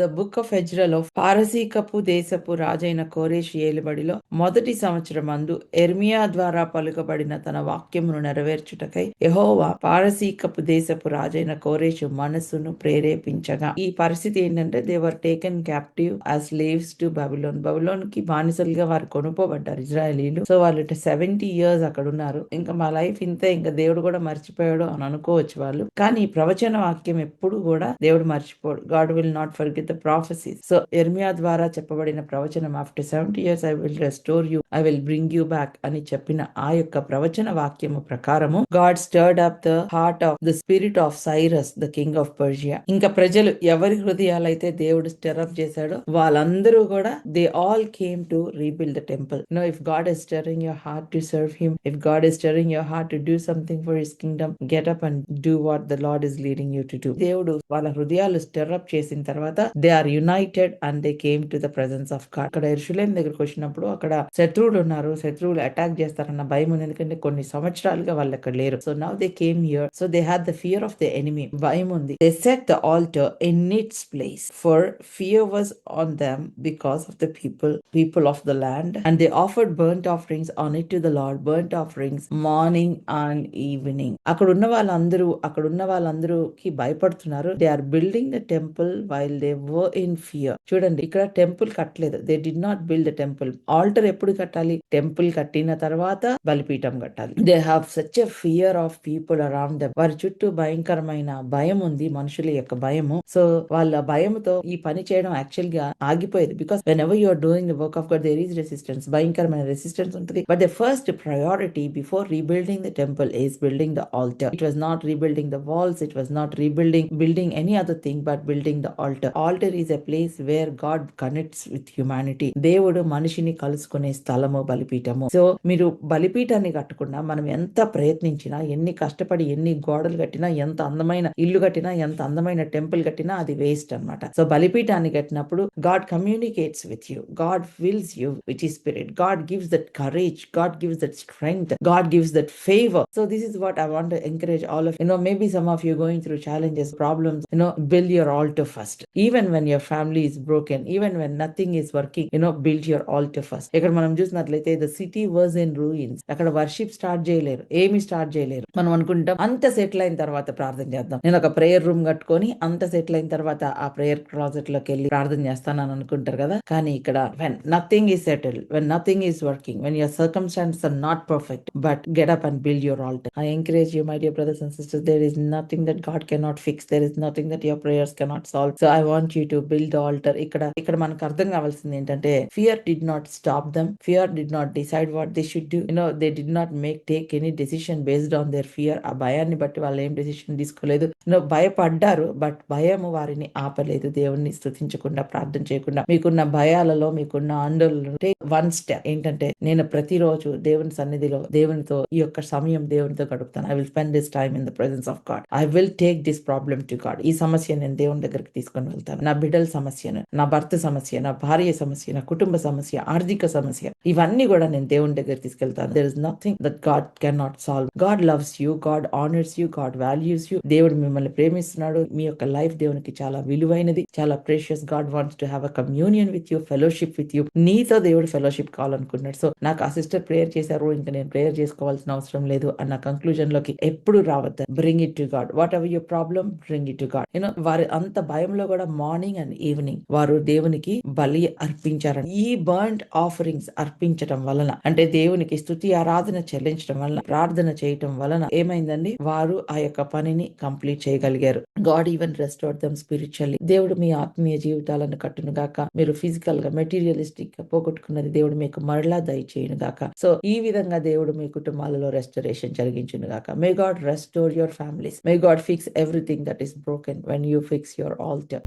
The book of ఎజ్రాలో పారసీకపు దేశపు రాజైన కోరేషు ఏలుబడిలో మొదటి సంవత్సరమందు ఇర్మియా ద్వారా పలుకబడిన తన వాక్యమును నెరవేర్చుటకై యెహోవా పారసీకపు దేశపు రాజైన కోరేషు మనస్సును ప్రేరేపించగా, ఈ పరిస్థితి ఏంటంటే they were taken captive as slaves to Babylon కి బానిసలుగా వారు కొనుక్కోబడ్డారు ఇజ్రాయేలీలు. సో వాళ్ళు 70 years అక్కడ ఉన్నారు. ఇంకా మా లైఫ్ ఇంతే, ఇంకా దేవుడు కూడా మర్చిపోయాడు అని అనుకోవచ్చు వాళ్ళు. కానీ ఈ ప్రవచన వాక్యం ఎప్పుడు కూడా దేవుడు మర్చిపోడు. God will not forget the prophecies. So ఇర్మియా ద్వారా చెప్పబడిన ప్రవచనం, after 70 years I will restore you, I will bring you back అని చెప్పిన ఆ యొక్క ప్రవచన వాక్యము ప్రకారము God stirred up the heart of the spirit of Cyrus the king of Persia. ఇంకా ప్రజలు ఎవరి హృదయాలైతే దేవుడు స్టర్అప్ చేశాడో వాళ్ళందరూ కూడా they all came to rebuild the temple. No, if God is stirring your heart to serve him, if God is stirring your heart to do something for his kingdom, get up and do what the Lord is leading you to do. దేవుడు వాళ్ళ హృదయాలు stir up చేసిన తర్వాత they are united and they came to the presence of God. అక్కడ యెరూషలేము దగ్గరకు వచ్చినప్పుడు అక్కడ శత్రువులు ఉన్నారు, శత్రువులు అటాక్ చేస్తారన్న భయం ఉంది, ఎందుకంటే కొన్ని సంవత్సరాలుగా వాళ్ళు అక్కడ లేరు. So now they came here, so they had the fear of the enemy. భయం ఉంది. They set the altar in its place, for fear was on them because of the people of the land, and they offered burnt offerings on it to the lord, burnt offerings morning and evening. అక్కడ ఉన్న వాళ్ళందరూకి భయపడుతున్నారు. They are building the temple while they were in fear. చూడండి, ఇక్కడ temple కట్టలేదు. They did not build the temple. Altar ఎప్పుడు కట్టాలి? Temple కట్టిన తర్వాత బలిపీఠం కట్టాలి. They have such a fear of people around them. వారి చుట్టూ భయంకరమైన భయం ఉంది, మనుషుల యొక్క భయము. సో వాళ్ళ భయంతో ఈ పని చేయడం యాక్చువల్ గా ఆగిపోయేది. Because whenever you are doing the work of God there is resistance, భయంకరమైన రెసిస్టెన్స్ ఉంటుంది. But the first priority before rebuilding the temple is building the altar. It was not rebuilding the walls, it was not building any other thing but building the altar. Altar is a place where God connects with humanity. దేవుడు మనిషిని కలుసుకునే స్థలము బలిపీఠము. So మీరు బలిపీఠాన్ని కట్టకుండా మనం ఎంత ప్రయత్నించినా, ఎన్ని కష్టపడి, ఎన్ని గోడలు కట్టినా, ఎంత అందమైన ఇల్లు కట్టినా, ఎంత అందమైన టెంపుల్ కట్టినా అది వేస్ట్ అన్నమాట. సో బలిపీఠాన్ని కట్టినప్పుడు God communicates with you, God fills you with his spirit, God gives that courage, God gives that strength, God gives that favor. So this is what I want to encourage all of you. Maybe some of you going through challenges, problems, build your altar first. Even when your family is broken, even when nothing is working, build your altar first. ఇక్కడ మనం చూసినట్లయితే the city was in ruins. అక్కడ worship start చేయలేరు, ఏమి start చేయలేరు. మనం అనుకుంటాం అంత సెటిల్ అయిన తర్వాత ప్రార్థన చేద్దాం, నేను ఒక ప్రేయర్ రూమ్ కట్టుకొని అంత సెటిల్ అయిన తర్వాత ఆ ప్రేయర్ క్లాజెట్ లోకి వెళ్ళి ప్రార్థన చేస్తానని అనుకుంటారు కదా. కానీ ఇక్కడ when nothing is settled, when nothing is working, when your circumstances are not perfect, but get up and build your altar. I encourage you, my dear brothers and sisters, there is nothing that God cannot fix, there is nothing that your prayers cannot solve. So I want you to build the altar. ఇక్కడ మనకు అర్థం కావాల్సింది ఏంటంటే, fear did not stop them, fear did not decide what they should do. They did not take any decision based on their fear. ఆ భయాన్ని బట్టి వాళ్ళు ఏం డెసిషన్ తీసుకోలేదు. భయపడ్డారు, బట్ భయము వారిని ఆపలేదు. దేవుణ్ణి స్తుతించకుండా, ప్రార్థన చేయకుండా, మీకున్న భయాలలో, మీకున్న ఆందోళనలో టేక్ వన్ స్టెప్. ఏంటంటే, నేను ప్రతిరోజు దేవుని సన్నిధిలో, దేవునితో ఈ యొక్క సమయం దేవునితో గడుపుతాను. I will spend this time in the presence of God. I will take this problem to God. ఈ సమస్య నేను దేవుని దగ్గరికి తీసుకొని వెళ్తాను. నా బిడ్డల సమస్యను, నా భర్త సమస్య, నా భార్య సమస్య, నా కుటుంబ సమస్య, ఆర్థిక సమస్య, ఇవన్నీ కూడా నేను దేవుని దగ్గర తీసుకెళ్తాను. There is nothing that God can not solve. God loves you, God honours you, God values you. దేవుడు మిమ్మల్ని ప్రేమిస్తున్నాడు. మీ యొక్క లైఫ్ దేవునికి చాలా విలువైనది, చాలా precious. God wants to have a communion with you, fellowship with you. నీతో దేవుడు ఫెలోషిప్ కావాలనుకుంటున్నాడు. సో నాకు ఆ సిస్టర్ ప్రేయర్ చేశారు, ఇంకా నేను ప్రేయర్ చేసుకోవాల్సిన అవసరం లేదు అన్న కంక్లూజన్ లోకి ఎప్పుడు రావద్దు. Bring it to God. What ever your problem, bring it to God. వారి అంత భయంలో కూడా మార్నింగ్ అండ్ ఈవినింగ్ వారు దేవునికి బలి అర్పించారని. ఈ బర్nt ఆఫరింగ్స్ అర్పించడం వలన, అంటే దేవునికి స్తుతి ఆరాధన చెల్లించడం వలన, ప్రార్థన చేయటం వలన ఏమైందండి, వారు ఆ యొక్క పనిని కంప్లీట్ చేయగలిగారు. God even restored them spiritually. దేవుడు మీ ఆత్మీయ జీవితాలను కట్టును గాక. మీరు ఫిజికల్ గా, మెటీరియలిస్టిక్ గా పోగొట్టుకున్నది దేవుడు మీకు మరలా దయచేయును గాక. సో ఈ విధంగా దేవుడు మీ కుటుంబాలలో రెస్టరేషన్ జరిగించును గాక. May God restore your families. May God fix everything that is broken when you fix your altar.